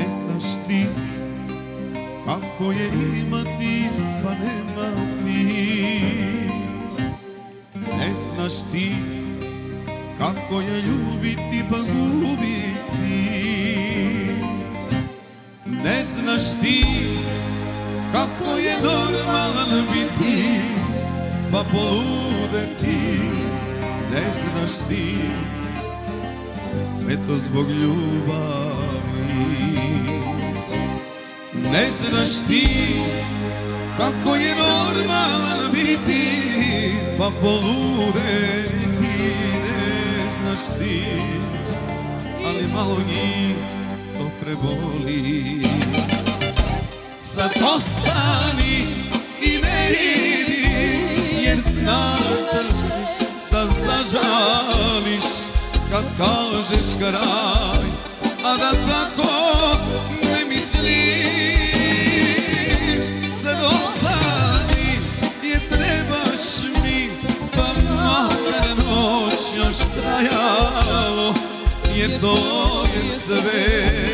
znaš ti kako je imati pa nemati. Ne znaš ti kako je ljubiti pa gubiti. Ne znaš ti kako je normalan biti pa poludeti. Ne znaš ti sve to zbog ljubavi. Ne znaš ti kako je normalan biti pa poludeti. Ne znaš ti, ali malo njih to preboli. Sad ostani i ne idi, jer znaš da zažališ kad kažeš kraj, a da tako ne misliš. Sad ostani jer trebaš mi, pa makar noć još trajalo, jer to je sve